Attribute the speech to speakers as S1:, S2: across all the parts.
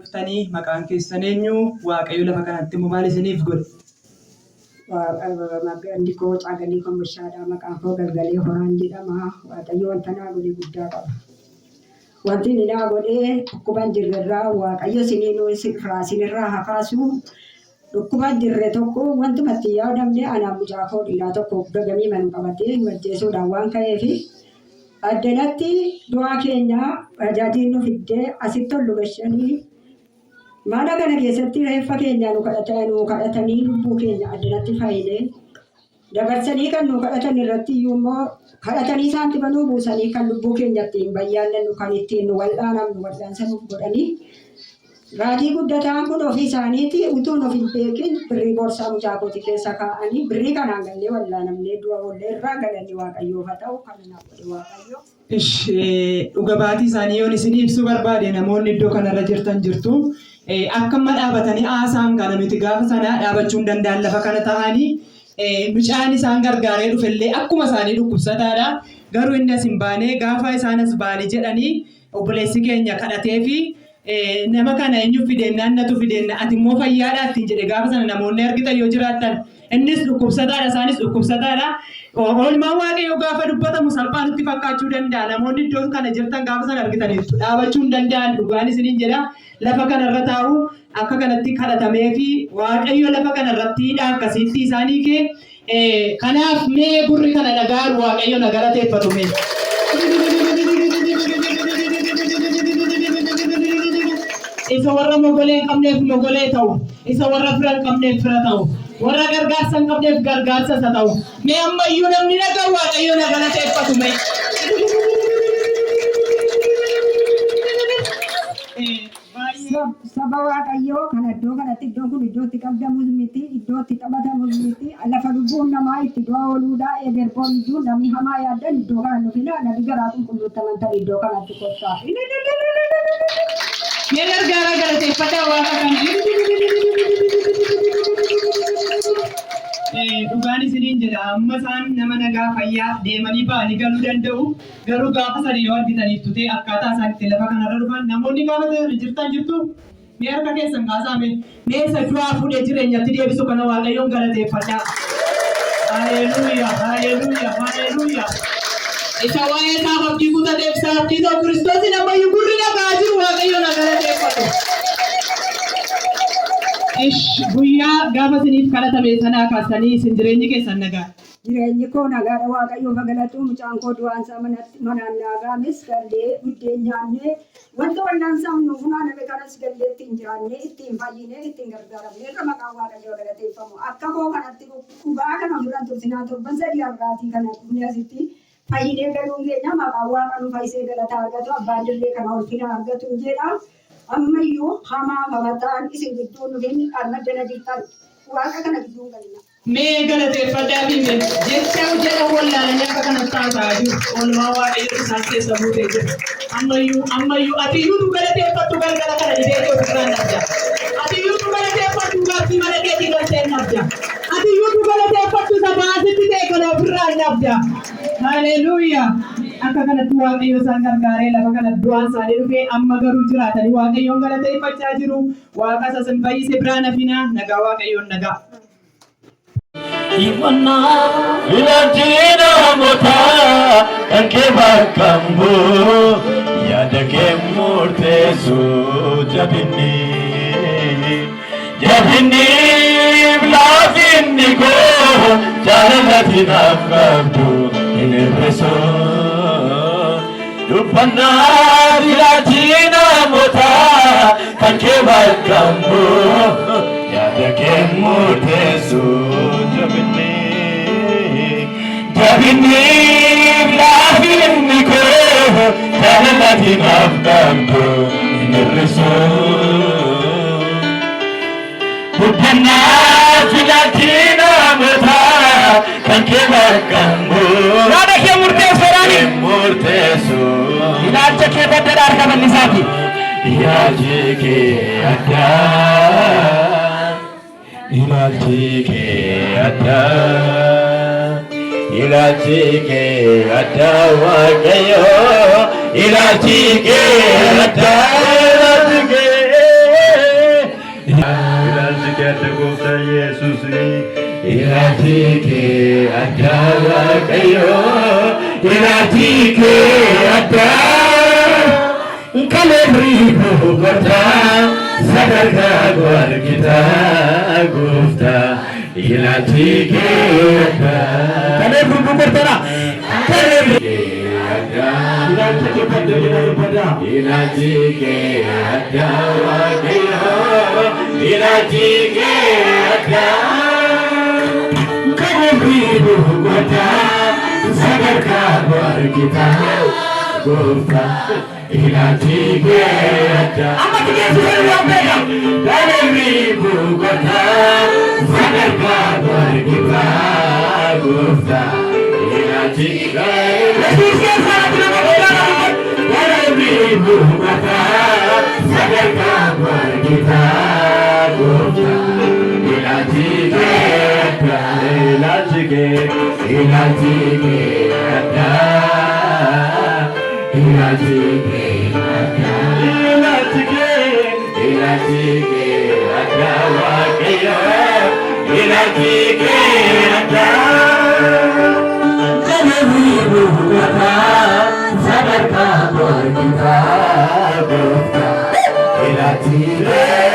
S1: dhuftanii maqaan keessan eenyu waaqayyo lafa kanatti immoo maal isiniif godhe?
S2: Andi koo caagalii kan bishaadhaa maqaan koo galgalee horaan jedhama. Waaqayyo wanta naa godhe guddaa qaba. Wanti inni naa godhe dhukkuban jirrerraa waaqayyo sinirraa hakaasu dhukkuban jirre tokko wantumatti yaadamne anaan mucaa koo dhiiraa tokko gagamii manu qabatee ajjeesuudhaan waan ka'eefi addanatti du'aa keenya ajaajiin nu fiddee asitti ol lubashanii mana kana keessatti reeffa keenya nu kadhatanii lubbuu keenya addanatti fayyadee dabarsanii kan nu kadhatan irratti immoo kadhatanii isaanitti banuu buusanii kan lubbuu keenyatti hin bayyaallannu kan ittiin nu wal'aanamnu wal'aansanuuf godhanii raajii guddataan kun ofii isaaniiti utuun of hin beekin birrii boorsaa mucaa kooti keessa kaa'anii birrii kanaan gallee wal'aanamnee du'a oollee irraa galanni waaqayyoof haa ta'u kan naaf godhe waaqayyo.
S1: Dhuga baatii isaanii yoon isin ibsuu barbaade namoonni iddoo kanarra jirtan jirtu. Akka amma dhaabatanii haasaan kana nuti gaafa sana dhaabachuu hin danda'an lafa kana ta'anii mucaan isaan gargaaree dhufellee akkuma isaanii dhukkubsataadha. Garuu inni as hin baane gaafa isaan as baane jedhanii obboleessi keenya kadhatee fi nama kana eenyu fideenna annatu fideenna ati immoo fayyaadha ittiin jedhe gaafa sana namoonni argitan yoo jiraattan innis dhukkubsataadha isaanis dhukkubsataadha. Oolmaan waaqayyoo gaafa dubbatamu salphaatti fakkaachuu danda'a. Namoonni iddoo kana jirtan gaafa sana argitaniif dhaabachuu hin danda'an dhugaan isiniin jedha. Lafa kanarra taa'u akka kanatti kadhatamee fi waaqayyo lafa kanarratti akkasitti isaanii kee kanaaf mee gurri kana dhagaaru waaqayyo na galateeffatu mee. Isa warra mogolee hin qabneef mogolee ta'u, isa warra fira hin qabneef fira ta'u, warra gargaarsa hin qabneef gargaarsa isa ta'u. Mee ammayyuu namni dhaga'u waaqayyo na galateeffatu mee.
S2: Saba waaqayyoo kan iddoo kanatti iddoon kun iddootti qabdamus miti iddootti taphatamus miti lafa lubbuun namaa itti du'a ooluudha eegerboon iyyuu namni hamaa yaaddan iddoo kana dhufina namni garaa qulqulluutti amantan iddoo kanatti kottaa.
S1: Mee gargaara galateeffadhaa waaqa kana. Dhugaan isiniin jedha amma isaan nama nagaa fayyaa deemanii ba'anii galuu danda'u garuu gaafa sadii yoo argitaniif tutee akkaataa isaan itti lafa kanarra dhufan namoonni gaafa jirtan jirtu mee harka keessan kaasame mee isa du'aa fuudhee jireenyatti deebisu kana waaqayyoon galateeffadhaa. Haleluuyaa haleluuyaa haleluuyaa. Isa waa'ee isaaf abdii kutateef isaa abdii ta'u Kiristoosiin ammayyuu gurri nagaa jiru waaqayyoon galateeffatu. Guyyaa gaafa isiniif kadhatame sanaa kaasanii isin jireenyi keessan nagaa.
S2: Jireenyi koo nagaadha waaqayyoo galatu mucaan koo du'aansaa manaan naagaames gallee buddeen nyaannee wanta wannaan saamnu funaaname kanas gallee ittiin jiraannee ittiin fayyinee ittiin gargaaramnee irra maqaan waaqayyoo galateeffamu akka koo kanatti dhugaa kana duran tursinaa torban sadii har'aatii kana dhufnee asitti fayyinee galuun keenya maqaan waaqa nu fayyisee galata argatu abbaan dirree kana ulfina argatu jedha. Ammayyuu hamaa mataan isin gidduun dhufin armadana jirtan waaqa kana gidduun galina.
S1: Mee galateeffadhaa fi jecha hojjeta wallaalanii akka kanatti taasisaa jiru. Oolmaa waaqayyoo isaan keessa buutee jiru. Ammayyuu atiyyuu nu galateeffattu galgala kana dhibee kee ofirraan dhabda. Atiyyuu nu galateeffattu gaaffii mana keetii galteen dhabda. Atiyyuu nu galateeffattu sabaasitti ta'e kana ofirraan dhabda. Haleluuyaa. Akka kanatti waaqayyo isaan gargaaree lafa kana du'aan isaanii dhufee amma garuu jiraatanii waaqayyoon galateeffachaa jiru. Waaqa isa sin fayyise biraan hafinaa nagaa waaqayyoon nagaa.
S3: Imanna ilaalchina mootaa kan kee bakkambu yaada kee murteessu jabinni laafinni koo jaalladhi naaf qabdu hin hir'isu. Dubbanna ilaalchina mootaa kan kee bakkambu yaada kee murteessu jabinni laafinni koo jaalladhi naaf qabdu hin hir'isu. Dubbanna ilaalchina mootaa kan kee bakkambu yaada kee murteessu ilaalcha kee badda harka bal'isaati. Ilaalchi kee addaa ilaalchi kee addaa waaqayyo ilaalchi kee addaa adda gooftaa Yesuusni. Ilaalchi kee adda Waaqayyoo, ilaalchi kee adda kan hir'uu gooftaa sadarkaa argitaa gooftaa. Ilaalchi kee adda kan hir'uu gooftaa kan hir'uu ilaalchi kee adda ilaalchi kee adda Waaqayyoo, ilaalchi kee adda kan hir'uu gooftaa sadarkaa argitaa gooftaa. Ilaalchi kee adda amma tigeessuu yoo beeka kan hir'uu gooftaa sadarkaa argitaa gooftaa. Ilaalchi kee Yesuus keessaa nama beekaa kan hir'uu gooftaa sadarkaa argitaa gooftaa. Ilaalchi kee adda ilaalchi kee adda. Ilaalchi kee adda Waaqayyoo, ilaalchi kee adda kan hir'uu gooftaa sadarkaa argitaa gooftaa. Ilaalchi kee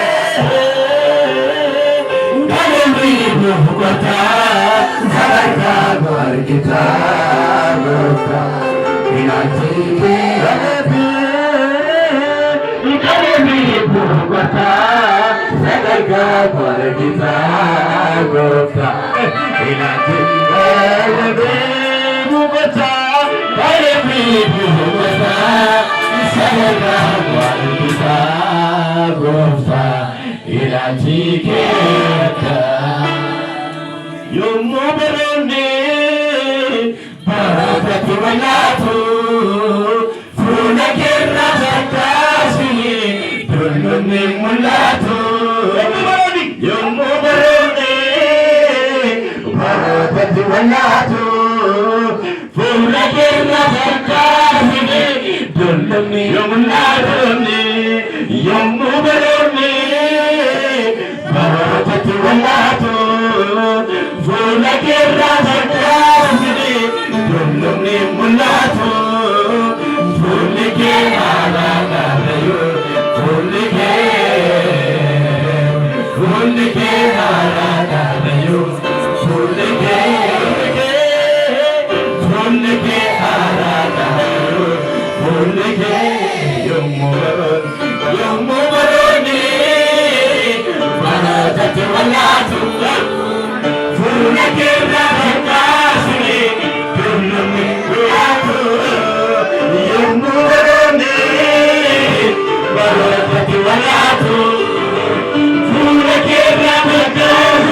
S3: kan hir'uu gooftaa sadarkaa argitaa gooftaa. Ilaalchi kee kan hir'uu gooftaa sadarkaa argitaa gooftaa. Ilaalchi kee gooftaa kan hir'uu gooftaa sadarkaa argitaa gooftaa. Ilaalchi kee yommuu baroonni barootatti walaatu fuula keerraa fakkaasni dullumni mul'atu. Yommuu baroonni barootatti walaatu fuula keerraa fakkaasni dullumni mul'atu. Yommuu baroonni barootatti walaatu fuula keerraa fakkaasni dullumni mul'atu. Fuulli kee haaraadhaayoo, fuulli kee haaraadhaayoo, fuulli kee haaraadhaayoo, fuulli kee yommuu baroonni barootatti walaatu fuula keerraa fakkaasni dullumni mul'atu. Yommuu baroonni barootatti walaatu fuula keerraa fakkaasni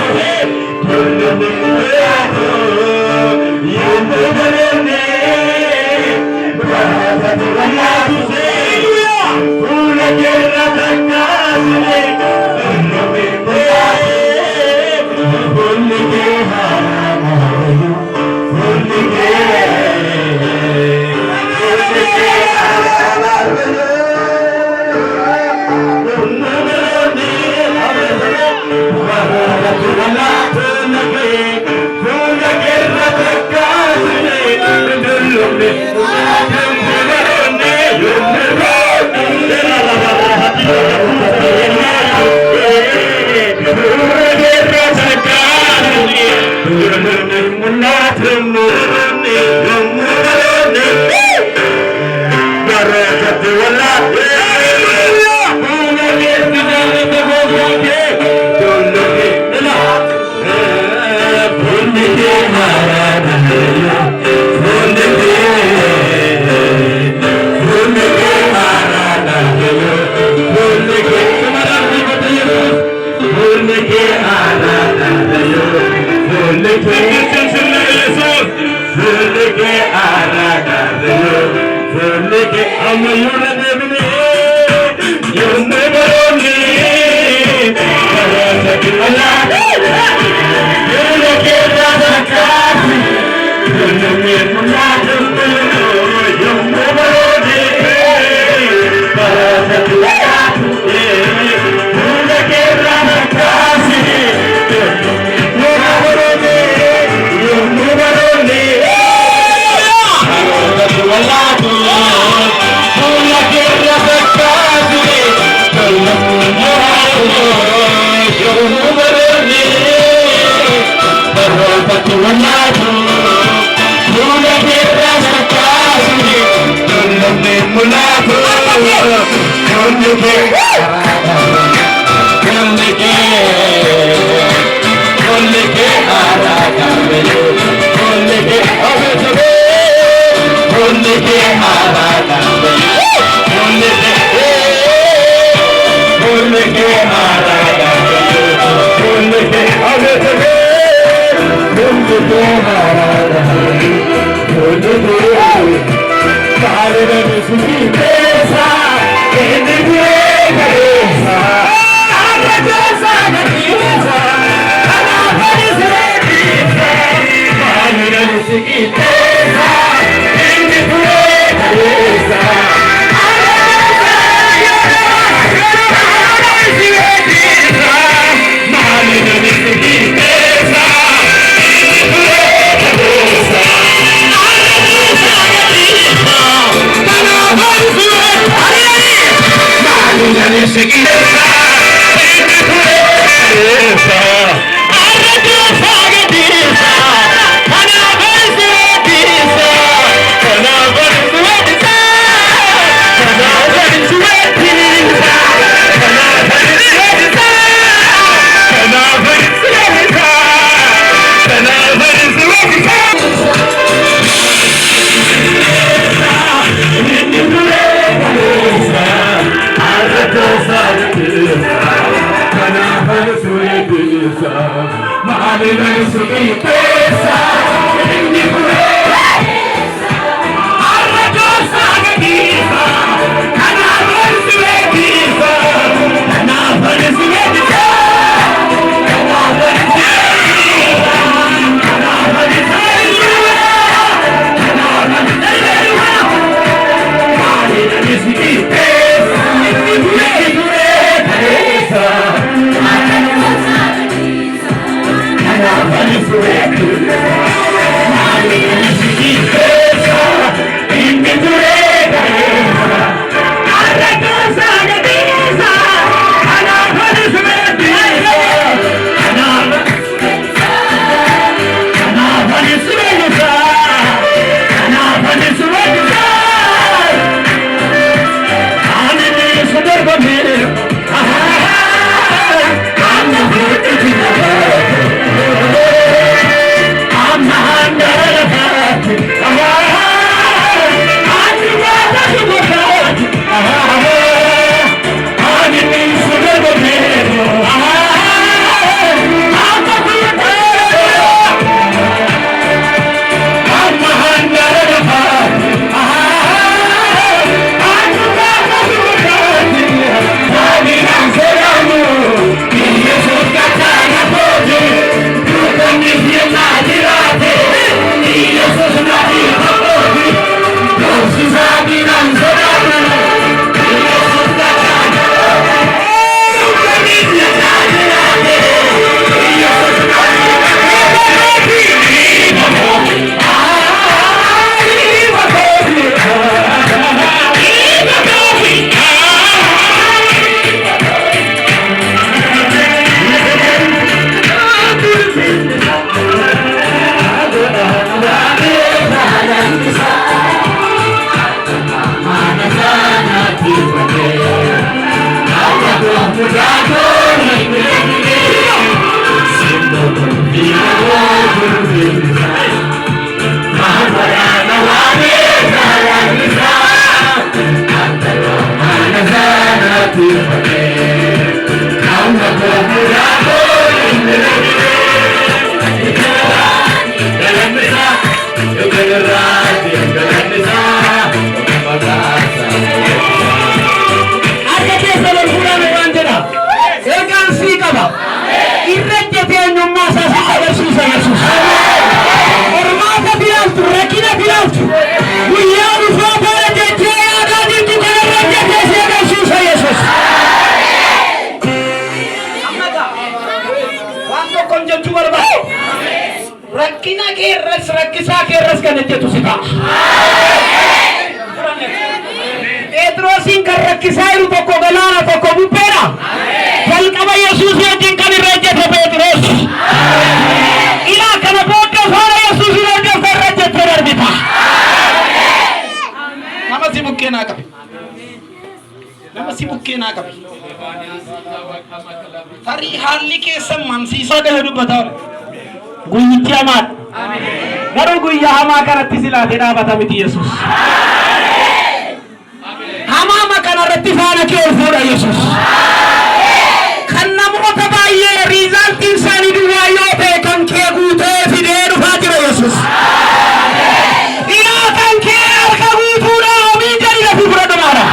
S3: Rakkina kee irras rakkisaa kee irras kan hojjetu si ta'a. Phexrosin kan rakkisaa jiru tokko galaana tokko bubbeedha. Jalqaba Yesuus wajjin kan irra hojjete Phexros. Ilaa kana booda kana qabi. Tarii haalli keessan mamsiisaa ta'e dubbataa guyyichi hamaa. Garuu guyyaa hamaa kanatti silaatee dhaabata miti Yesuus. Hamaa kanarratti faana kee ol fuudha Yesuus. Kan namoota baay'ee riizaaltiin isaanii duwwaa yoo ta'e kan kee guutee fidee dhufaa jira Yesuus. Yaa kan kee harka guutuudha oomii jedhi lafi fura dhumaadha.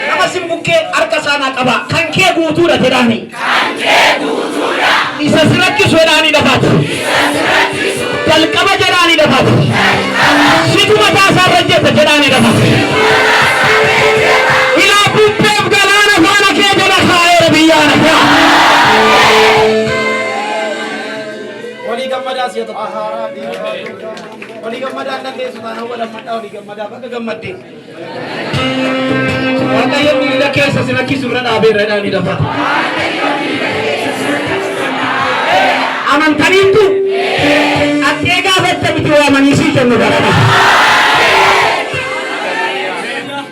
S3: Nama simbukkee harka isaanaa qaba. Kan kee guutuudha jedhaani. Isa sirakkisu jedhaanii dhafaati. Jalqaba jedhaanii dhafaati. Situ mataa isaa irra jetta jedhaanii dhafaati. Ilaa bubbeef galaana faana kee jala kaa'eera biyyaana faa. Walii gammadaas yoo ta'u. Walii gammadaan dandeessu taanaan walammadhaa walii gammadaa bakka gammaddee. Waaqayyo miila keessa sirakkisu irra dhaabeera jedhaanii dhafaati. Amantaniitu attee gaafatta miti waamanii sii kennu galata.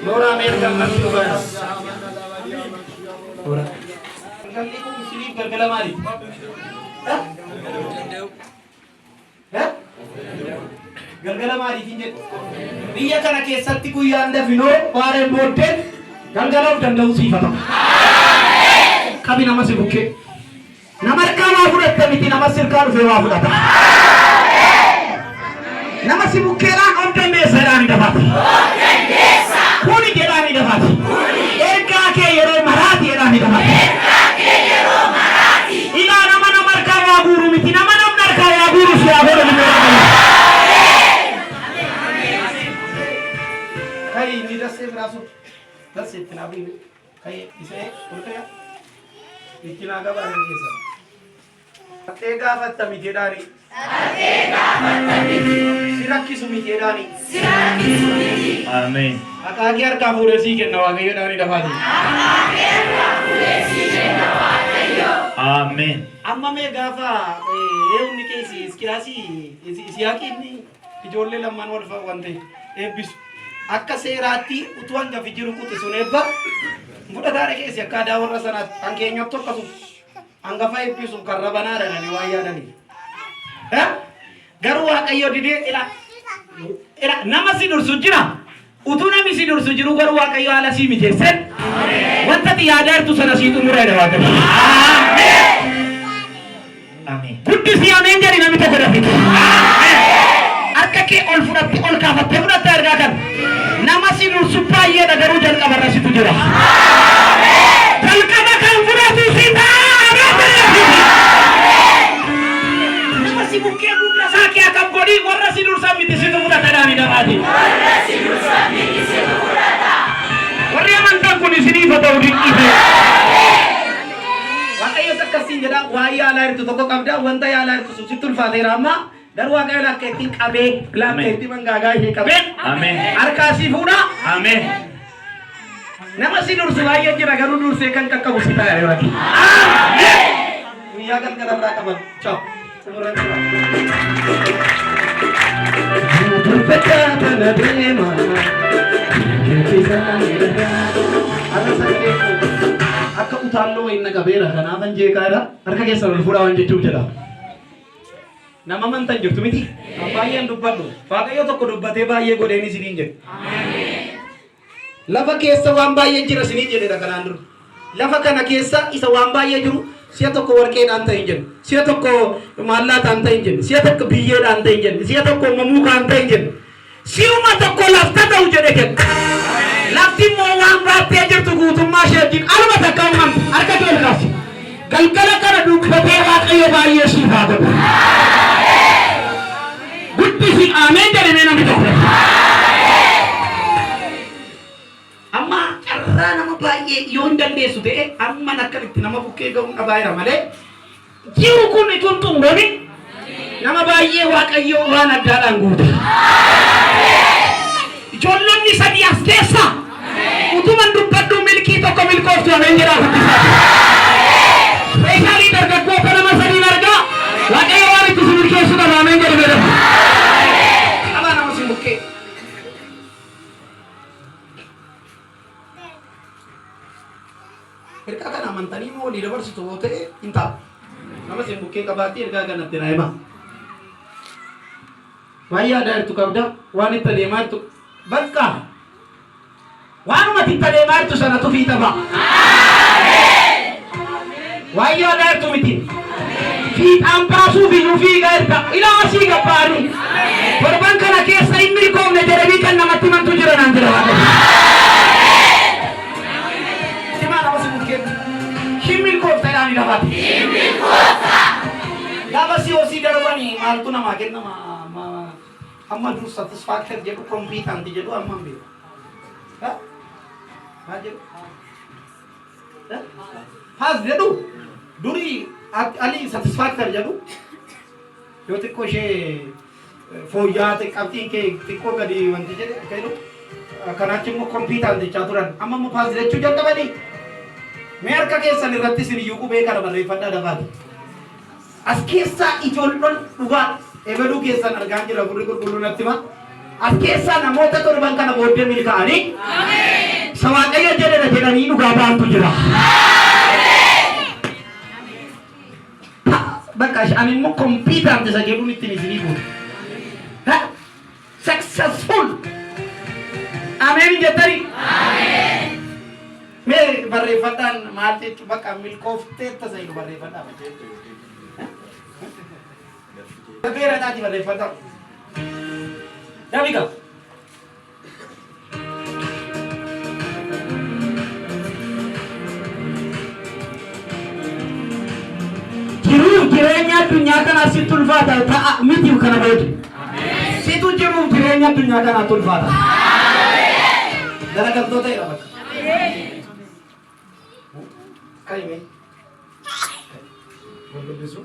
S3: Noora Ameerikaan marti dhugaadha. Noora. Galli kun isiniif galgala maali? Galgala maaliitiin jedhu? Biyya kana keessatti guyyaan dafinoo waareen booddeen galgala'uu danda'u siifata. Qabi nama si bukkee. Nama harkaa waa fudhatte miti nama sirkaa dhufee waa fudhata. Nama si bukkeedhaan of dandeessa jedhaanii dhafaati. Kuni jedhaanii dhafaati. Ergaa kee yeroo maraati jedhaanii dhafaati. Ilaa nama harkaa waa guuru miti nama namni harkaa waa guuru si haa godhu ni beekamu. Kai ni dasee biraasu dasee itti naa biiru kai isee olkaya itti naa gabaaran keessa. Attee gaafatta miti jedhaani. Sirakkisu miti jedhaani. Ameen. Akaakii harkaa fuudhee sii kenna Waaqayyo jedhaanii dhafaati. Ameen. Amma mee gaafa eewni keessi iskiyaasii isiyaaqinni ijoollee lamaan wal waan ta'e eebbisu. Akka seeraatti utuu hangafi jiru quxisuun eebba fudhataadha keessi akka aadaa warra sanaatti kan keenyatti akkasuma. Hangafa eebbisu karra banaa dhananii waa yaadanii. Garuu Waaqayyo didee nama si dursu jira. Utuu namni si dursu jiru garuu Waaqayyo haala sii mijeessan. Wanta ati yaadaa jirtu sana sii xumureedha Waaqayyo. Ameen. Guddisi ameen jedhi namni tokko dafite. Harka kee ol fudhatte ol kaafattee fudhatte argaa kan. Nama si dursu baay'eedha garuu jalqaba irrasitu jira. Jalqaba kan fudhatu si bukkee guddaa isaa kee akka godhii warra si dursan miti situ fudhata dhaanii dhabaati. Warri amantaan kun isiniif haa ta'u dinqife. Waaqayyoon akkasiin jedha waa yaalaa jirtu tokko qabda wanta yaalaa jirtu sitti ulfaateera amma garuu Waaqayyoon akka ittiin qabee akka ittiin mangaagaa ishee qabee harkaa sii fuudha. Nama si dursu baay'ee jira garuu dursee kan qaqqabu si ta'a yoo ati. Guyyaa galgala biraa qaban. Ciao. Akka utaaloo inni qabeera kanaafan jeeqaadha harka keessa ol fuudhaa waan jechuuf jedha. Nama amantan jirtu miti. Baay'een dubbadhu. Waaqayyo tokko dubbatee baay'ee godheen isiniin jedhu. Lafa keessa waan baay'ee jira isiniin jedhedha kanaan dura. Lafa kana keessa isa waan baay'ee jiru. Siya tokko warqeedhaan ta'in jennu, siya tokko maallaataan ta'in jennu, siya tokko biyyeedhaan ta'in jennu, siya tokko mamuukaan ta'in jennu. Si'uma tokko lafta ta'u jedhe kenna. Lafti immoo waan baattee jirtu guutummaa ishee wajjin aluma takka uumamtu harka kee ol kaasi. Galgala kana dubbatee Waaqayyo baay'ee siif haa godhu. Guddisi ameen jedhamee namni tokko. Amma carraa nama baay'ee yoo hin dandeessu ta'e amma akkamitti nama bukkee ga'uun dhabaayira malee jiru kun itun xumurame nama baay'ee Waaqayyo waan addaadhaan guute. Ijoollonni sadii as keessa utuman dubbadhu milkii tokko milkooftu ameen jedhaa guddisaati. Speeshaalii dargaggoota nama sadii argaa Waaqayyo waan itti si milkeessu qaba ameen jedhamee dhabu. Qabaa nama si bukkee. Ergaa kana amantanii moo walii dabarsitu yoo ta'e hin ta'a. Nama isin bukkee qabaatee ergaa kanatti naa hima. Waan yaadaa jirtu qabda waan itti adeemaa jirtu bakka waanuma itti adeemaa jirtu sanatu fiixa ba'a. Waan yaadaa jirtu miti. Fiixaan baasuu fi nuu fiigaa jirta ilaa asii gabbaadhu. Torban kana keessa hin milkoomne jedhanii kan namatti himantu jira naan jira waan Himilkooftaadhaan hidhamate. Gaafa si darbanii maaltu namaa kenna amma dur satisfaaktar jedhu kompiitanti jedhu amma hin beeku. Maal jedhu? Haas jedhu durii ali satisfaaktar jedhu yoo xiqqoo ishee fooyya'aa qabxiin kee xiqqoo gadi wanti jedhe jedhu kanaatti immoo kompiitanti jechaa turan amma immoo paas jechuu jalqabanii. Mee harka keessan irratti siniyyuu qubee kana barreeffadhaa dabaati. As keessaa ijoolleen dhugaa ebaluu keessan argaa jira gurri qulqulluu natti hima. As keessaa namoota torban kana booddee milkaa'anii isa Waaqayyo jedhedha jedhanii dhugaa baantu jira. Bakka ani immoo kompiitanti isa jedhuun ittiin isinii buutu. Successful. Ameen jettanii. Ameen. Mee barreeffadhaan maal jechuun bakka milkooftee tasa'ilu barreeffadhaa. Beerataati barreeffadhaa. Dabiqa. Jireenya addunyaa kanaa sitti ulfaata ta'a miti kana beeku. Situ jiruuf jireenya addunyaa kanaa ulfaata. Dalagamtoota jedha bakka. Kaime. Berbeza.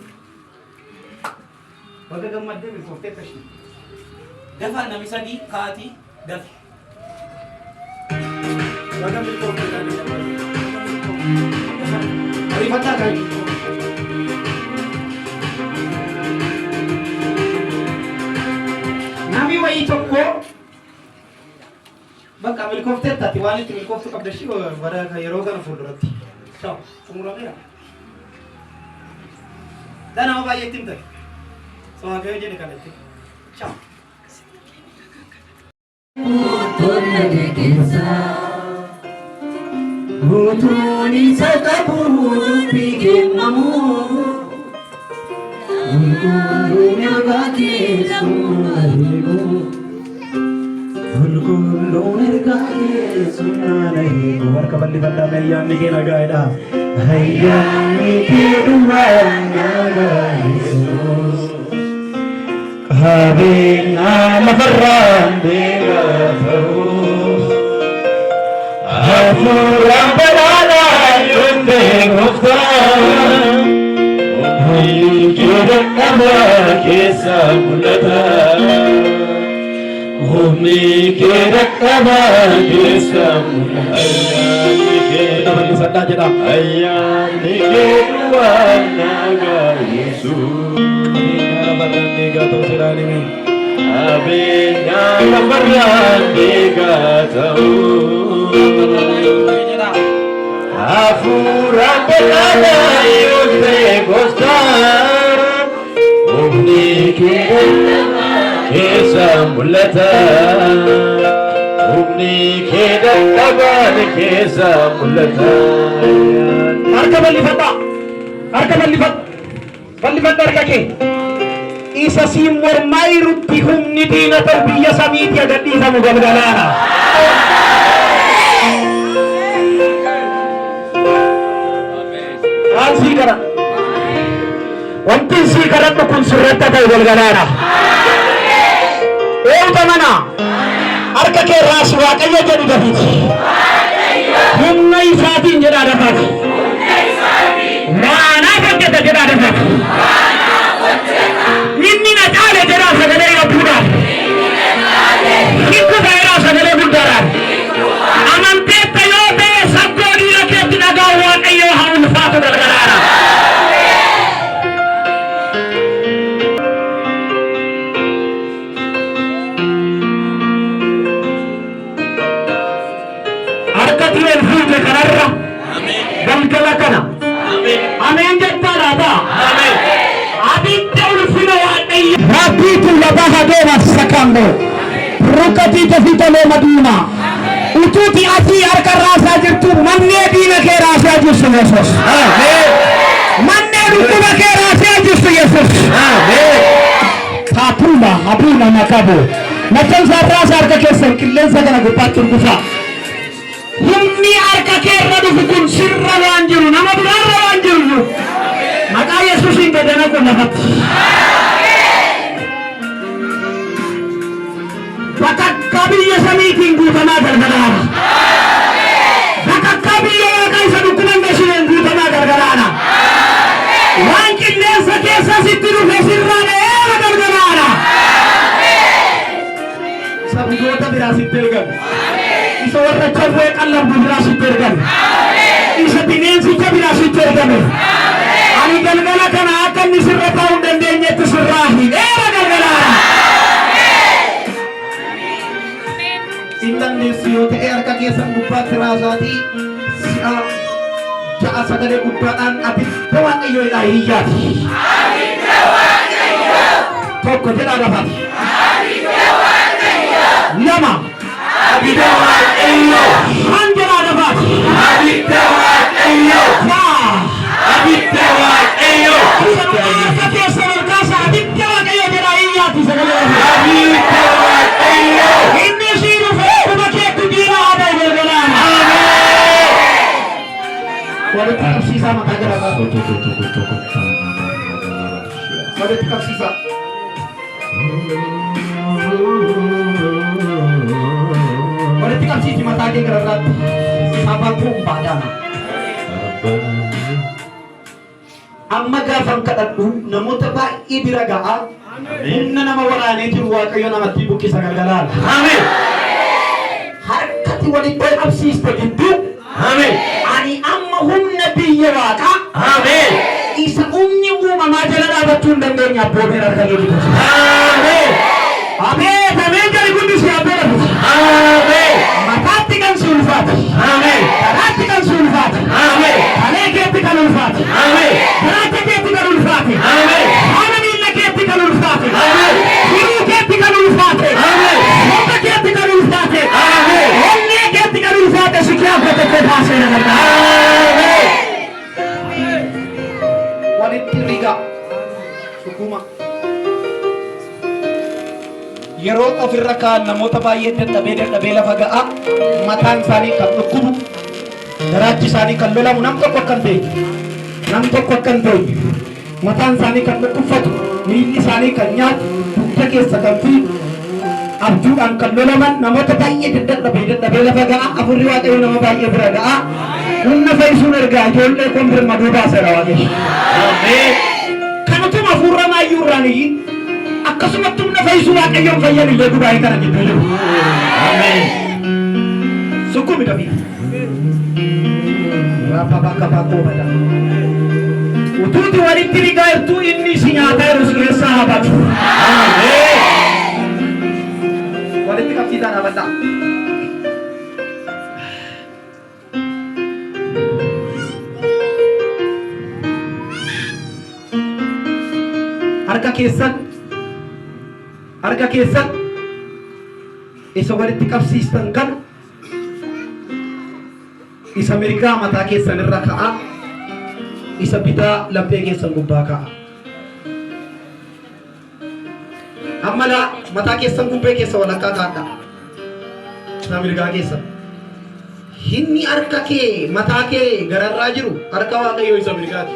S3: Baga gammadde milkooftee tashi. Dafa nami sadii kaati dafi. Baga milkooftee tashi. Ariifataa kan. Nami wayii tokko bakka milkooftee taati waan itti milkooftu qabdashi bara yeroo kana fuulduratti. Ciao, xumurameera. Danama baay'eetti himte. Waaqayyo jedhe kanatti. Ciao. Utuun isa qabu dubbii kennamu qulqulluun ergaa keessummaa eegu qulqulluun ergaa keessummaa eegu harka bal'ifadhaa ayyaanni kee nagaadha ayyaanni kee dhumaa nagaadha qabeenya lafarraan beekatamu hafuuraan badhaadhaan yootee gooftaan humni kee dadhabaa keessa mul'ata humni kee dadhabaa keessa mul'ata ayyaanni kee dhumaa nagaadha Abenya lafarraan beekatamu hafuuraan badhaadhaan yootee gooftaan humni kee keessa mul'ata humni kee dadhabaan keessa mul'ata. Harka bal'ifadhaa harka kee. Isa siin mormaa irratti humni diina ta'u biyya samiitti agadhiisamu galgalaana. Waan sii kadhadhu. Wanti sii kadhadhu kun sirratti ta'u galgalaana. Eewta mana harka kee raasi Waaqayyo jedhu dafiti. Humna isaatiin jedhaa dafati. Maanaaf hojjeta jedhaa dafati. Inni na caale jedhaa sagalee gabbuudhaan. Hikku faayidaa sagalee guddaadhaan. Amanteetta yoo ta'e saggoo dhiira keetti dhagaa Waaqayyoo haa ulfaatu galgalaana. Harkatti ol fuute kanarra baha dema sakando rukati tafitalo madina ututi ati harka rasa jirtu manne dina ke rasa jirtu Yesus amen manne rukuma ke rasa jirtu Yesus amen Apuna makabo natanza rasa harka kesan killensa kana gupatur kufa humni harka ke radu kun sirra wanjiru nama durara wanjiru maka Yesus indana ko nabat Bakat kabiya sa meeting gutama gargarana. Bakat kabiya kay sa dukuman machine gutama gargarana. Wankin nesa kesa sitiru fesirrana era gargarana. Sa bugota birasit tergan. Isa warra charwe kallam birasit tergan. Isa tinensi ka birasit tergan. Ani galgala kana akan nisirra taun dandenya tusrahi era gargarana. Indan nesiyo te erka kesan gubat terasati siap jaat sagade gubatan abis dewan iyo ilahiyat abis dewan iyo toko jela dapat abis dewan iyo nama abis dewan iyo hanjela dapat abis dewan iyo abis dewan iyo erka kesan kasa abis dewan iyo ilahiyat sagade abis dewan iyo ini siru Walau tetap sisa maka gerak. Walau tetap sisa. Walau tetap sisa mata dia gerak. Sabang rumpah dana. Amma gafan kadaddu namoota baay'ee bira ga'a. Humna nama waraanee jiru Waaqayyo namatti buqqisa galgalaan. Ameen. Harkatti walitti qabsiiste gidduu. Ameen. Ani amma humna biyya Waaqa. Ameen. Isa humni uumamaa jala dhaabachuu hin dandeenye abbootiin harka jiru. Ameen. Ameen. Ameen jali hundi si abboota. Ameen. Mataatti kan si ulfaata. Ameen. Karaatti kan si ulfaata. Ameen. Kalee keetti kan ulfaata. Ameen. Garaata keetti kan ulfaate. Ameen. Haala miila keetti kan ulfaate. Ameen. Hiruu keetti kan ulfaate. Ameen. Humna keetti kan ulfaate. Ameen. Onnee keetti kan ulfaate si kiyaabbate kee baasee na gargaara. Ameen. Walitti riga sukuma. Yeroo ofirra kaan namoota baay'ee dadhabee lafa ga'a mataan isaanii kan dhukkubu garaachi isaanii kan lolamu nam tokko akkan ta'e mataan isaanii kan dhukkubfatu miilli isaanii kan nyaatu dugda keessa kan fiigu abjuudhaan kan lolaman namoota baay'ee dadhabee lafa ga'a afurri Waaqayyo nama baay'ee bira ga'a humna fayyisuun ergaa ijoollee kun birmaduu baaseera Waaqayyo. Kanutuma hafuurra maayyuu irraanii akkasumatti humna fayyisuu Waaqayyoon fayyan illee dubaayii kana gidduu jiru. Ameen. Sukkumi dhabee. Rafa bakka bakkoo bada. Utuuti walitti rigaa jirtu inni si nyaataa jiru si keessaa habatu. Ameen. Walitti qabsiisaan habadhaa. Harka keessan isa walitti qabsiistan kan isa mirgaa mataa keessan irra ka'a isa bitaa laphee keessan gubbaa ka'a. Ammala mataa keessan gubbee keessa walakkaa kaa'adha. Isa mirgaa keessan. Hinni harka kee mataa kee gararraa jiru harka Waaqayyoo isa mirgaati.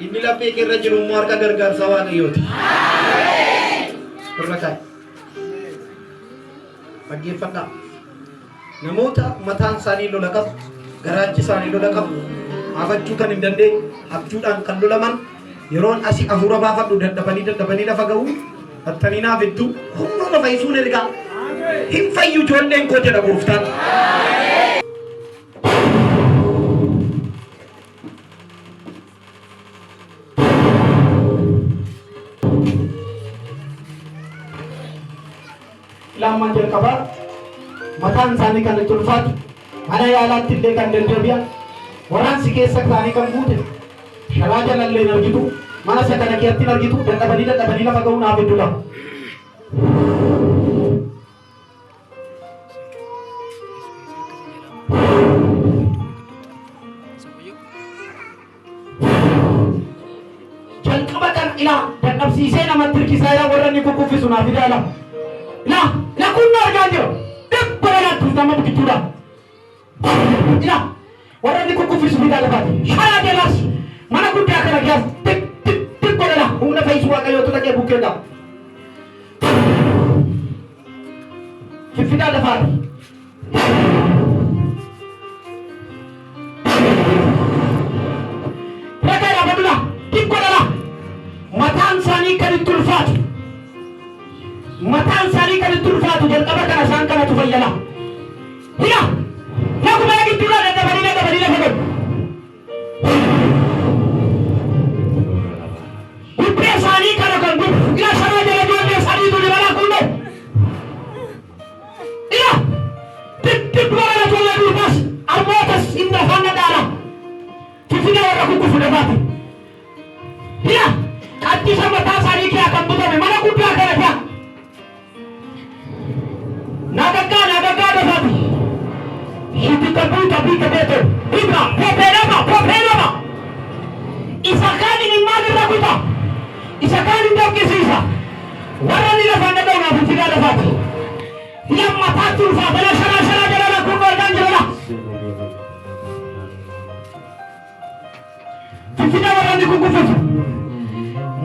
S3: Inni laphee kee irra jiru immoo harka gargaarsa Waaqayyooti. Irra kaa'i. Dhaggeeffadhaa. Namoota mataan isaanii lola qabu, garaachi isaanii lola qabu, hafachuu kan hin dandeenye, abjuudhaan kan lolaman, yeroon asii hafuura baafadhu dadhabanii lafa ga'u, hattanii naaf hedduu humna fayyisuun ergaa. Hin fayyu ijoolleen koo jedha Gooftaan. Lamman jalqabaa mataan isaanii kan itti ulfaatu mana yaalaatti illee kan deddeebi'an waraansi keessa isaanii kan guute sharaa jalallee argitu Mana saya kana kiyaatti argitu dadhabanii lafa ga'uu naaf heddudha. Jalqaba kan ilaa dadhabsiisee namatti hirkisaa yaa warra inni kukuffisu naaf ilaala. La kun argaa jira. Dabba laatu nama biqiltuudha. Ilaa warra inni kukuffisu bitaa lafaati. Shaa deemas mana guddaa kana giyaas godhana humna fayyisu waaqayyootu dhaqee bukkeedha. Fiffidaa lafaati. Ragaa badula godhana mataan isaanii kan itti ulfaatu. Mataan isaanii kan itti ulfaatu jalqaba kana isaan kanatu fayyada. Hina yakuma gidduudha dadhabanii lafa godhu. Sani kana kan bu ila sana jala jole sani tu jala kunde ila tik wala jole du bas arbotas inda fana dara tifina wala kukufu de bati ila katti sama ta sani ki akan buta me mana kudra kana dia nagaga de bati hiti tabi beto ibra popelama isakani ni mali rakuta isakani ndio kisisa wala ni lafanda ndio unafikiria lafati ya matatu fadala shara jala kubwa danjala fikira wala ni kukufufu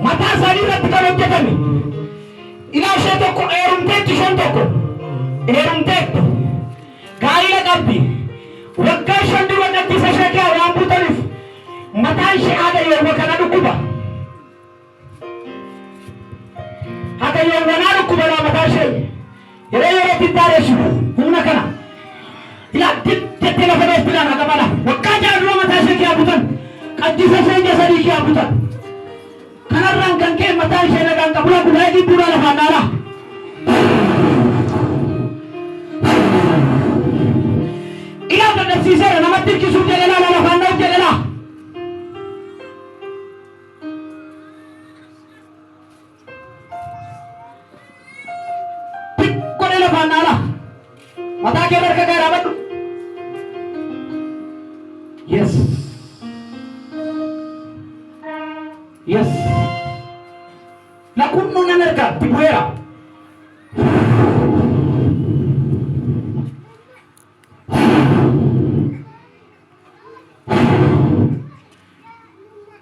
S3: matasa ni katika mjadani ila sheto ko erumte shondoko erumte gaila kabbi wakka shondi wala kisasha kya rambu tarif matashi ada yo kana dukuba hata yau wanaru kubala matashe yere titare shu kuna kana ila tete la fada istila na kamala wakaja ro matashe ki abutan kadisa senja sari ki abutan kana rankan ke matashe na kan kabula bulai di pura la fadala ila tada sisera na matir ki su jela la fanda jela mata ke barka ga rabatu yes la kunno nanerka tibuera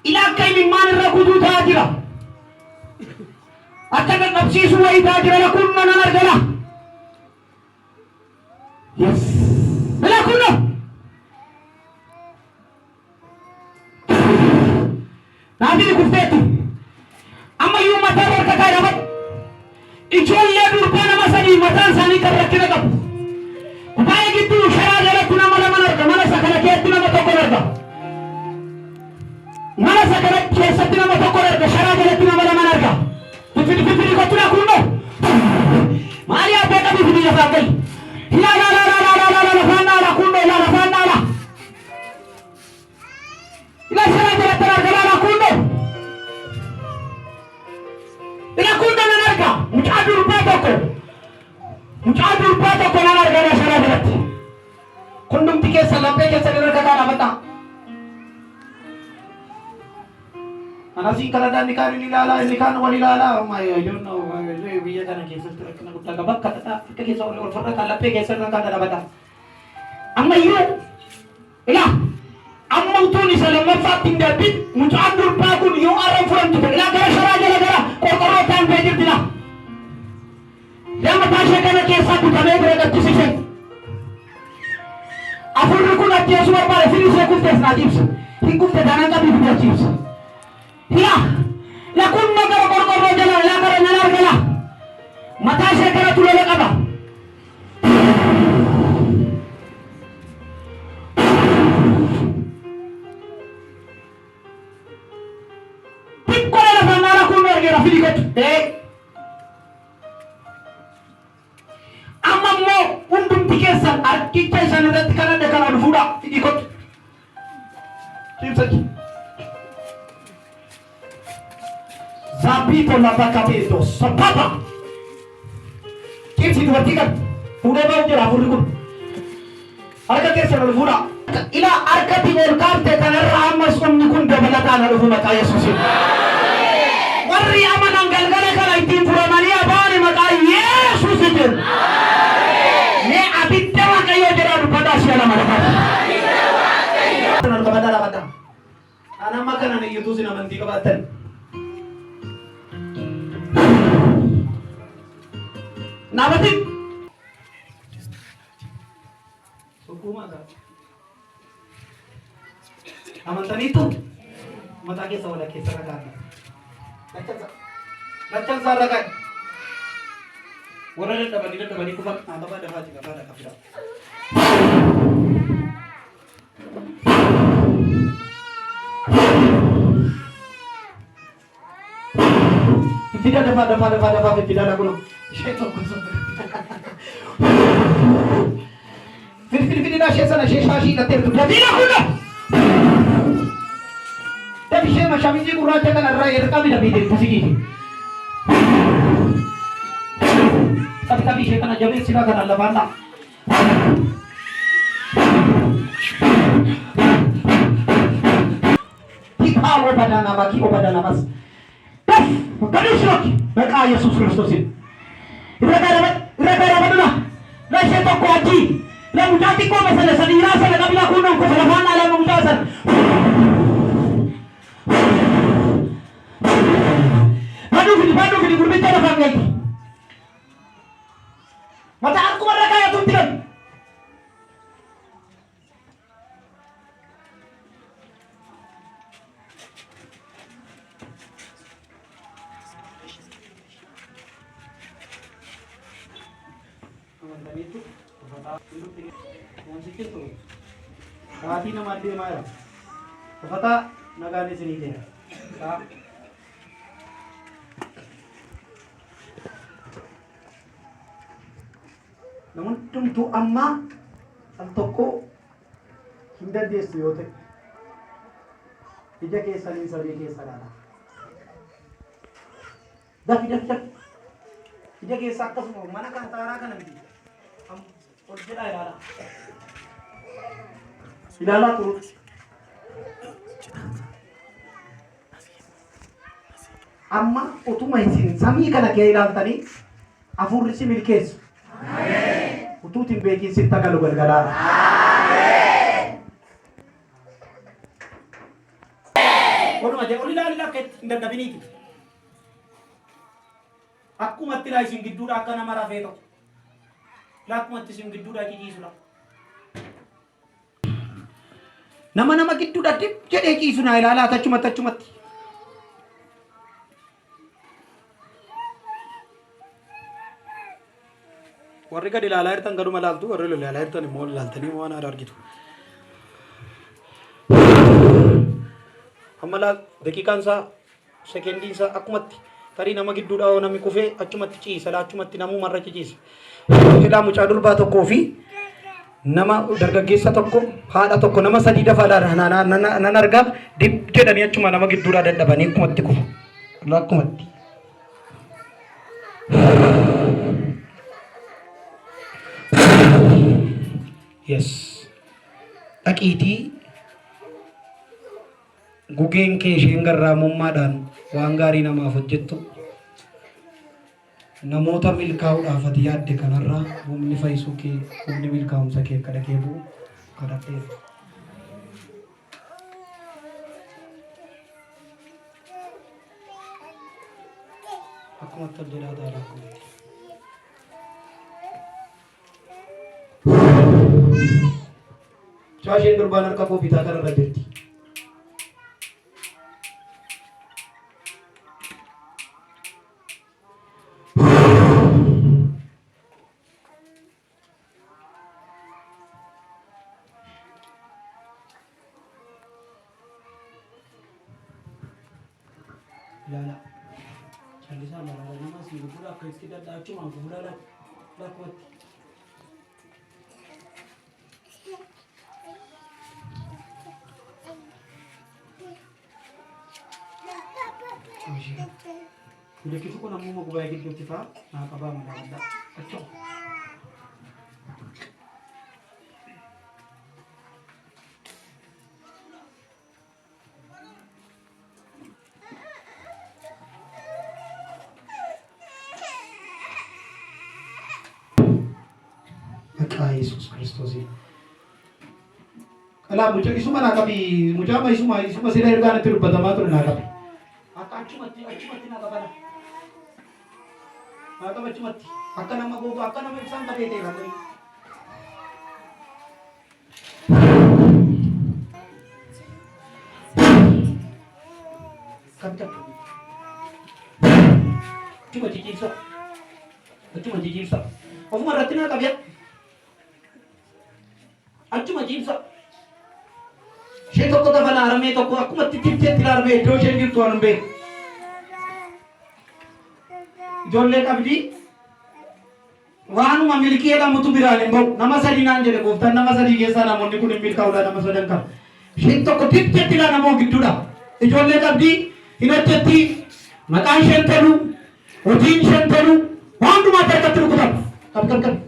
S3: ila kai man rakudu tajira akana nafsi suwai tajira la kunno nanerka yes bela kuno nabi kufetu amma yu mata barka kai rabat ijolle durpana masani matan sani karrakina kap kubaye gitu shara jala kuna mana sakala ke tuna mato korarga mana sakala ke satina mato korarga shara jala tuna manarga fifiri ko tuna kuno maria beka bi fifiri fa kai la fana la kuno la fana la ila shara jala tara la kuno ila kuno na narka mutadur pato ko na narka na shara jala kundum tike salampe ke sadar ka kana bata anasi kalada nikan walilala I don't know biya kana ke sadar kana gutta bakka ta ke sa or farra kala pe ke sadar kana bata amma yu ila amma utuni salama fatin da bit mutadur pa kun yo aram furan tu ila gara shara jala gara ko tan pe dirtila ya mata shekana ke sa tu kame gara decision afurru kun atiya suwar bare fini se kufte snadibs hikufte dananga bi biachibs hiya la kun magara gorgoro jala la gara nanar gala mata shekana tulole qaba piccole la fanara kun mergera filikot amma mo undum tikesan arkikta sanadati kana de kana fuda filikot timsaki bito la bakabedo sapapa. Kimsi dubartii kan fuudhee bahu jira afurri kun. Harka keessa ol fuudha. Ila harkatti ol kaafte kanarra ammas humni kun dabalataan dhufu maqaa Yesuusiin. Warri amanan galgala kana ittiin furamanii abaani maqaa Yesuusiin. Mee abidda Waaqayyoo jedhaa dubbataa si'a lama lafaati. Kabada labada. Anak makanan yang itu sih namanya kebatan. Nabatin. Suku mana? Amantan itu. Mata kita sudah kisah kan. Macam salah kan. Orang ada dapat kufat. Apa pada hati kepada kafir. Tidak dapat tidak ada guna. Syaitan kusuk. Fir dah syaitan syaitan kater tu. Tidak guna. Tapi syaitan macam ini kurang jangan ada raya kami dah bidik pusing. Tapi syaitan aja ni silakan Allah banda. Kita pada nama kita pada nama. Kadis lagi, mereka Yesus Kristus ini. Mereka dapat mana? Nasi toko haji, lalu nanti kau masalah sedih rasa dan kami lakukan kau salah mana lalu mengutasan. Padu kini berbicara apa lagi? Mata aku mereka yang tuntikan. Itu duduk di sikit tu. Hati nama dia mana? Kata negara sini dia. Namun tentu amma toko hinda dia seyote. Ija ke salin sabi ke sarana. Dah. Ija ke sakta semua. Mana kan tara kan nanti. Ilala turut. Amma utuma isin sami kana ke ilaaltani afurri si milkeessu. Amen. Utuutiin beekin sitta galu galgalaa. Amen. Walumaa jee oli ilaalila akka hin dadhabiniiti. Akkumatti laa isin gidduudha akka nama rafee tokko. Lakumatti isin gidduudha ciisuudha. Nama gidduudha dib jedhee ciisu naa ilaalaa tachumatti. Warri gadi ilaalaa jirtan garuma ilaaltu, warri ilaalaa jirtan immoo ilaaltanii waan haala argitu. Amma laal daqiiqaan isaa sekendiin isaa akkumatti tarii nama gidduudha oo namni kufee achumatti ciisa laachumatti namuu marra ciisa. Jedhaa mucaa durbaa tokkoo fi nama dargaggeessa tokko haadha tokko nama sadii dafaadhaan nan argaa dib jedhanii achuma nama gidduudhaa dadhabanii akkumatti kufu. Akkumatti. Yes. Dhaqiitii gugeen kee isheen garraamummaadhaan waan gaarii namaaf hojjettu namoota milkaa'uudhaaf ati yaadde kanarraa humni fayyisuu kee humni milkaa'umsa kee akka dhaqee bu'u kadhadheera. Akkuma jedhaa taa'aa akkuma. Shaasheen durbaan harka koo bitaa kanarra jirti. Lala. Chalisa lala nama sih gula ke sekitar dah cuma gula lah kuat. Jadi kita nak mau gubay gitu kita, nak apa mana? Acok. Maka Yesus Kristus ini. Kalau muncul isu mana kami, muncul apa isu masih dari mana turun pertama turun nak kami. Acuma nak apa? Maka macam akan nama gogo akan nama isang tapi tera tadi. Kata. Cuma cici so. Aku marah tina kabiat. Cuma cici so. Saya tu kata bana arame tu aku mati tiap arame dosen gitu arame. Jolle kabdi wanu mamiliki eda mutu birane bo namasadi nanjele bo tan namasadi gesa na monni kuni mil kawla namasadan kam shinto ko titte tila na mo gidduda e jolle kabdi inatetti makan shentelu odin shentelu wandu ma tarkatru kudam kam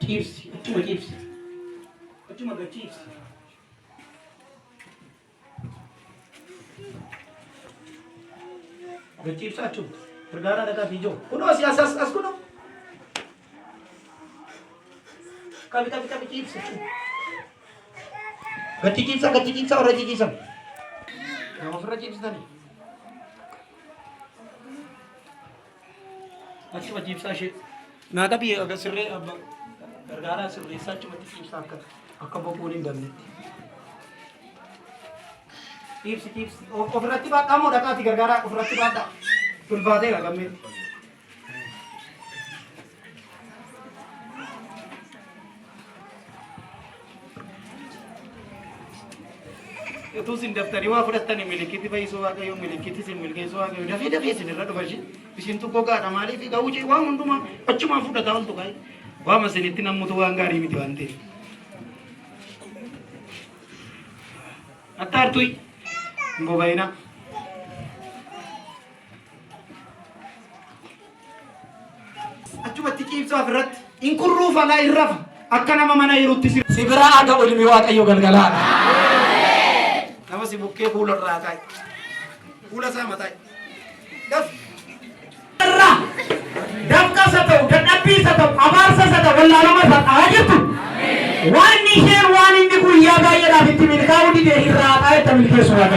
S3: chips achuma ga chips achum Pergara dekat hijau. Kuno si asas kuno. Kami chips. Gati chips orang chips. Nama fera chips tadi. Cuma chips asyik. Nah tapi agak sering pergara sering cuma chips akan bawa dan chips. Oh berarti pak kamu dekat gara-gara berarti ada. Tulbade lah kami. Itu sih daftari wah sudah tani milik kita bayi soal kayu milik kita sih milik soal kayu. Dah sih nih rada versi. Bisin tu kau gak ramai fi kau cik wah untuk mah. Cuma sudah tahun tu kai. Wah masih ni tinam mutu anggari miti wanti. Atar tui. Mbobai na. Cuma tikip sahabat, ingkuru fala irraf, akan nama mana iruti si berada oleh miwat ayo galgalan. Nama si bukke pulau ratai, pulau sama tai. Daf, terah, dafka satu, dan api satu, amarsa satu, wallahu satu, aja tu. Wani share wani ni kuliah gaya dah itu milik kau di deh ratai tapi milik suara.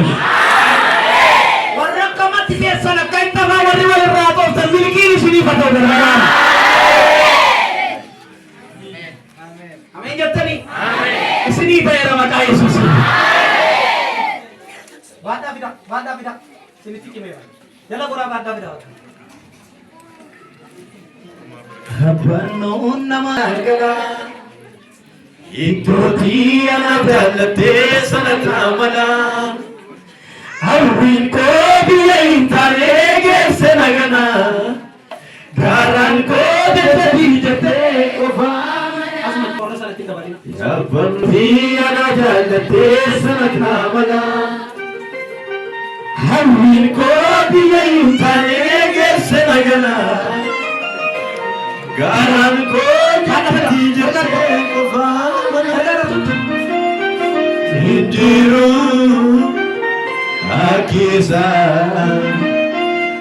S3: Warna kamat di sana kait tahu wani ratai tapi milik ini sini pada galgalan. Sini bayar maka Yesus. Bada bidak. Sini tiki merah. Jalan kurang bada bidak. Abano nama gala. Itu dia nada desa namana. Awin ko dia intare gesenagana. Garan ko dijate kofa. Dia ada desa namana, hamil ko dia intare gesenagana, garan ko dijate kofa, hindiru akisa,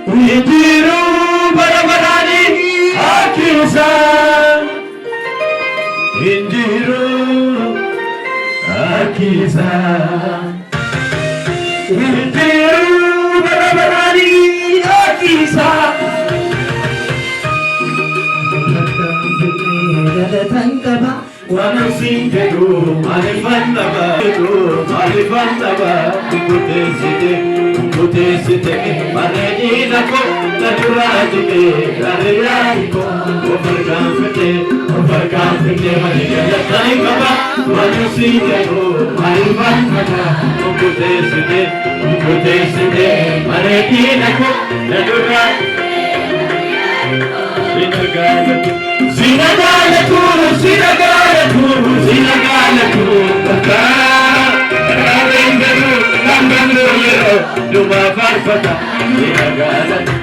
S3: hindiru barabarani akisa. Injiru akisa Injiru barabarani akisa Tangkaba Wanasingkedu Malifantaba Malifantaba Kutesite Manejinako Naturajite Kariyariko Overconfite Manejinako Tangkaba Wanasingkedu Malifantaba Kutesite Manejinako Naturajite Zinagalatu Lambandu Luma Farfata Zinagalatu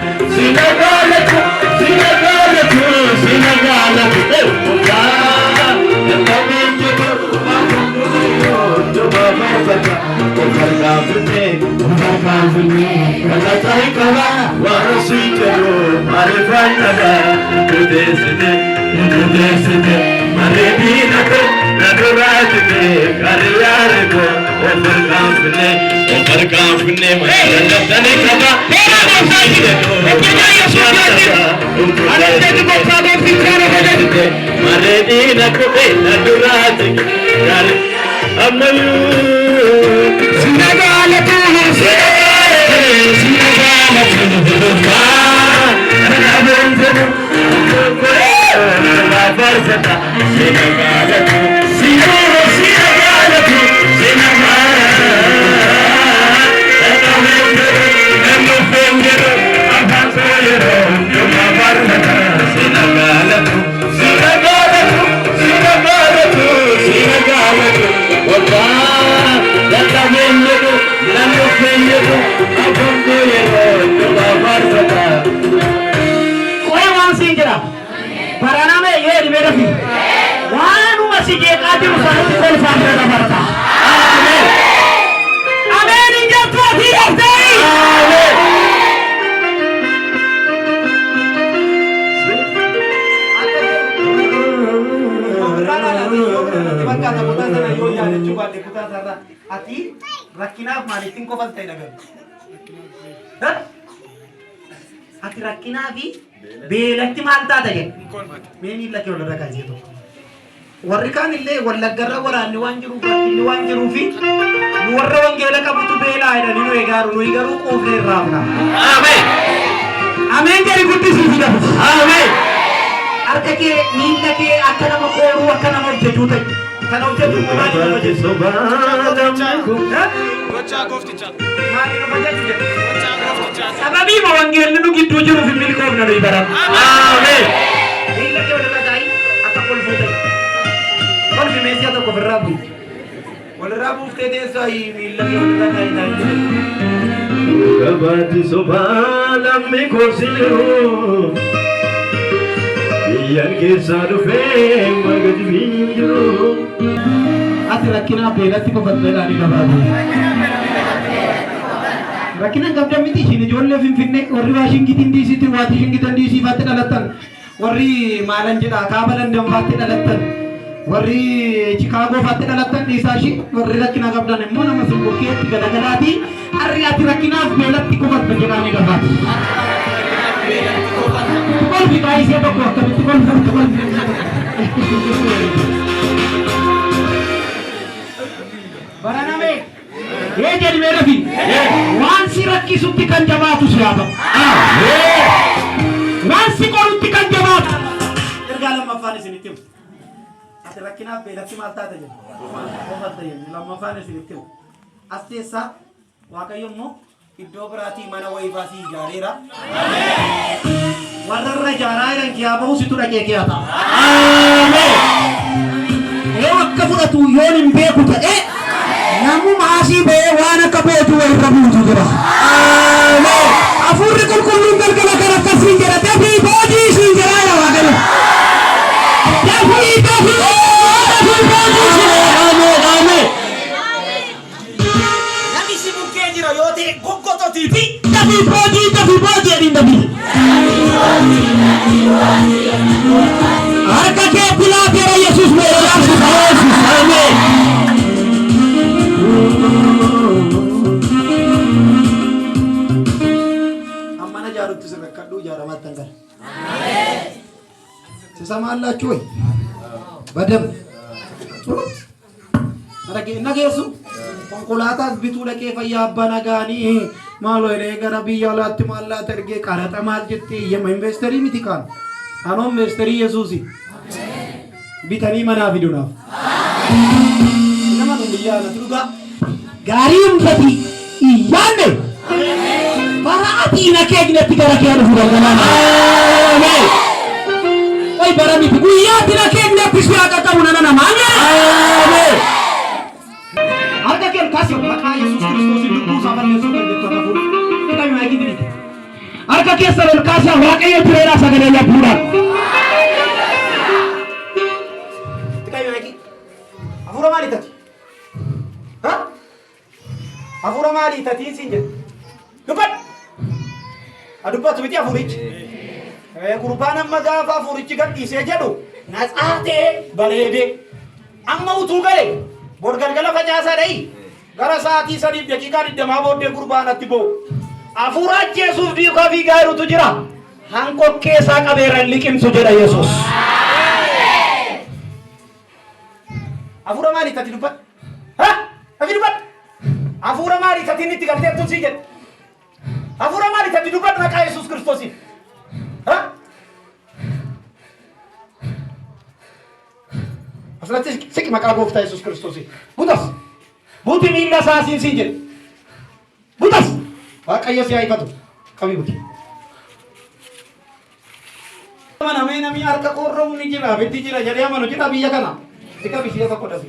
S3: Ati rakkinaaf maaliifin kofaltee dhagahu? Ati rakkinaa fi beelatti maal taata jedhe? Mee miila kee wal irra kaasee tokko. Warri kaan illee wallaggarra waraanni waan jiruuf rakkinni waan jiruufi nu warra wangeela qabutu beelaa jedhanii nu eegaaru nuyi garuu quufnee irraa hafna. Ameen. Ameen jedhi guddisiifi dhabu. Ameen. Harka kee miila kee akka nama kooruu akka nama hojjetuu ta'e. Kan hojjetu maali nama jechuudha? Gochaa goofticha. Maali nama jechuudha? Gochaa goofticha. Sababii ma wangeelli nu gidduu jiruuf hin milkoofna nuyi bara. Ameen. Miila kee wal irra kaa'i akka kolfuu ta'e. Kolfi meeshaa tokko ofirraa bu'i. Walirraa buuftee teessoo miila kee wal irra kaa'i taa'e. Gabaatti sobaa namni koosiru. Yang kisah dufee magadi binjuru. Ati rakkina beelatti kofatteedhaan ni gabaabee. Rakkina qabda miti isheen ijoollee Finfinnee warri Waashingitiin diisiitti Waashingitan diisiifaatti dhalattan warri maalan jedhaa kaaba Landanfaatti dhalattan warri Chikaagoofaatti dhalattan dhiisaa ishii warri rakkina qabdan immoo nama simbukkeetti galagalaati harri ati rakkinaaf beelatti kofatte jedhaan ni gabaabee. Kolfi baay'isee tokko akkamitti kolfamtu kolfi. Baraname. Jedhi mee rafi. Waan si rakkisutti kan jabaatu si haa ta'u. Waan si qorutti kan jabaatu. Ergaa lammaffaan isinitti himu. Ati rakkinaaf beelatti maal taata jedhu. Kofatte jedhu lammaffaan isinitti himu. As teessaa Waaqayyo immoo iddoo biraatii mana wayifaasii ijaareera. Warra ijaaraa jiran kiyaa bahu situ dhaqee kiyaa ta'a. Ameen. Yoo akka fudhatu yoon hin beeku ta'e namuma asii ba'ee waan akka beeku walirra buutu jira. Ameen. Hafuurri qulqulluun galgala kan akkasiin jedha dafii boojii isiin jedhaa jedha Waaqayyo. Dafii boojii isiin. Ameen. Namni si bukkee jira yoo ta'e goggototii fi dafii boojii jedhiin dafii. Harka kee pilaatera Yesuus meeshaa Yesuus. Ameen. Ammana jaarutti sirrakkadhuu jaaramattan gara. Ameen. Sisamaalaችሁ ወይ? በደም nageessu konkolaataa bituu dhaqee fayyaa abbaa nagaanii maaloo eree gara biyya alaatti maallaa ergee qaraxa maal jettee yemma investerii miti kaan anoo investerii Yesuusi bitanii manaa fiduudhaaf nama nu biyyaa alatti dhugaa gaarii humnati iyyaanne bara ati na keegnetti gara kee dhufu dargamaan ameen way bara miti guyyaatti na keegnetti si akka qabu nana nama ameen Harga kee kasih maka Yesus Kristus itu sabar Yesus dan itu kafu kita yang lagi ini harka keessa ol kaasaa waaqayyo jireenya sagalee yabuudha. Afura maali tati? Ha? Afura maali tati sinje? Dubbad. Adubbatu miti afurichi. Gurbaan amma gaafa afurichi gadhiisee jedhu natsaatee bareedee amma utuu galee borgalgala facaasaa dha'i gara sa'aatii 3 daqiiqaa 20 booddee gurbaanatti bo'u. Afura ajjeesuuf diikaa fi gaarutu jira. Hanqokkee isaa qabeeran liqimsu jedha Yesuus. Afura maali tati dubbad? Ha? Afi dubbad? Afura maali tati inni itti galteettu si jedhe? Afura maali tati dubbad maqaa Yesuus Kiristoosiin? Ha? Asirratti siqi maqaa gooftaa Yesuus Kiristoosiin. Butas! Buti miilla isaasiin si jedhe. Butas! Waaqayyo si haa ifatu. Qabii buti. Namni namni harka qorroo ni jira, bitti jira, jedhee amanu jira biyya kana. Tika bishia tokko dasi.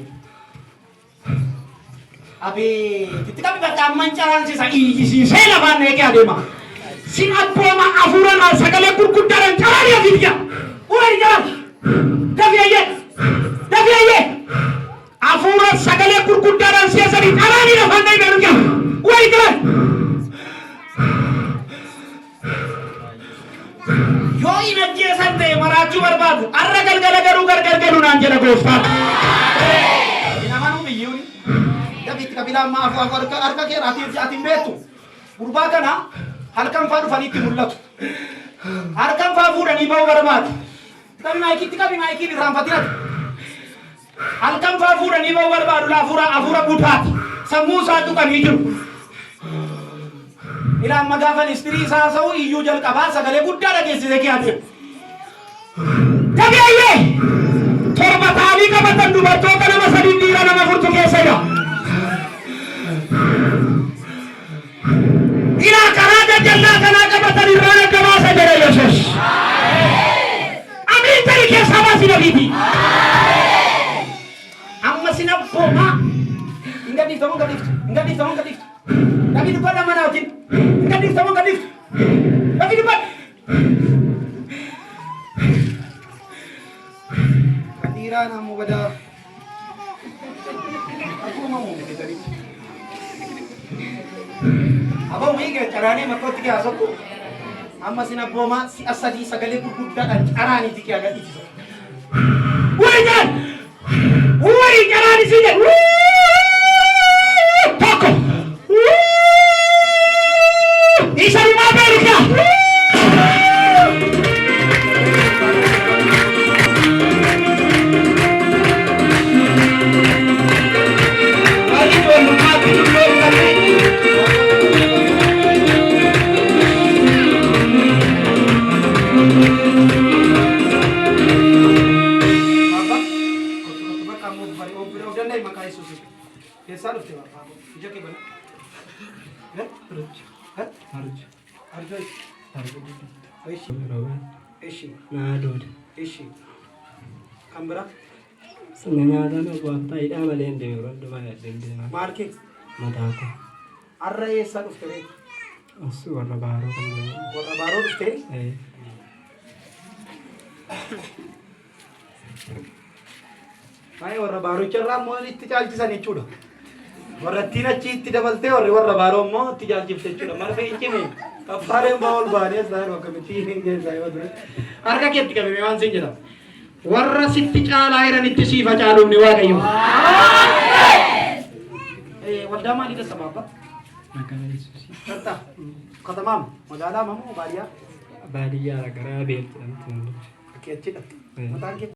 S3: Abi tika bakka mancaraan sisa iji seela baanne eegee adeema. Sin abbooma afuura na sagalee gurguddaadhaan caraanii afiifya. Uwwari jalaan. Dafiyayye. Afuura sagalee gurguddaadhaan siyaasanii caraanii lafaan dhahi beeru jaa. Uwwari jalaan. Yoo hin ajjeesan ta'e maraachuu barbaadu arra galgala garuu gargar galu naan jedha gooftaan. Namaan biyyuun dabiitti qabilaan maafu harka kee ati beektu gurbaa kana halkan faa dhufanitti mul'atu. Halkan faa fuudhanii ba'uu barbaadu. Qabi maayikiitti qabi maayikiin irraanfatinati. Halkan faa fuudhanii ba'uu barbaadu hafuura butaati. Sammuu isaa tuqanii jiru. Ilaan magaafan istirii isaa sa'u iyyuu jalqabaa sagalee guddaa dhageessise kee adeemu. Dabi'ayyee! Torba taa'anii qabatan dubartoota nama 3 dhiira nama 4 keessa jira. Ilaa karaa jajjallaa kanaa qabatan irraan adda baasa jedha Yesuus. Amiin tarii keessaa baasi nabiiti. Amma sina boomaa. Hin gadhiiftamu. Nabi dubbadha mana wajjin. Hin gadhiiftamu. Nabi dubbadha. Dhiiraa namu gadaa. Akkuma muumite tarii. Aboo miiga caraanii makkootti kee haasoftu. Amma sin abboomaa si'a 3 sagalee gurguddaadhaan caraanii tikee agarsiisa. Wayii caraanii si jedhu. Tokko. Isa lima beeruka. Kambira
S4: Sengaja kuota ida malen de orang tu banyak de
S3: market
S4: mata aku
S3: arra esa uftere
S4: asu warna baru kan
S3: warna baru uftere Mai warna baru cerah mau itti jalchisan jechuudha warra tina chiitti dabalte warra baru mau itti jalchifte jechuudha marfe ichime kaffaareen baawol baanee saa yeroo akkamitti geessaa yoo ture harka keetti qabame waan siin jedhama warra sitti caalaa jiranitti siifa caaluumni waaqayyo. Waldaa maalii dha sababa? Karta katamaam magaalaa mamoo baadiyyaa?
S4: Baadiyyaa gara beelti.
S3: Keetti dha. Mataan kee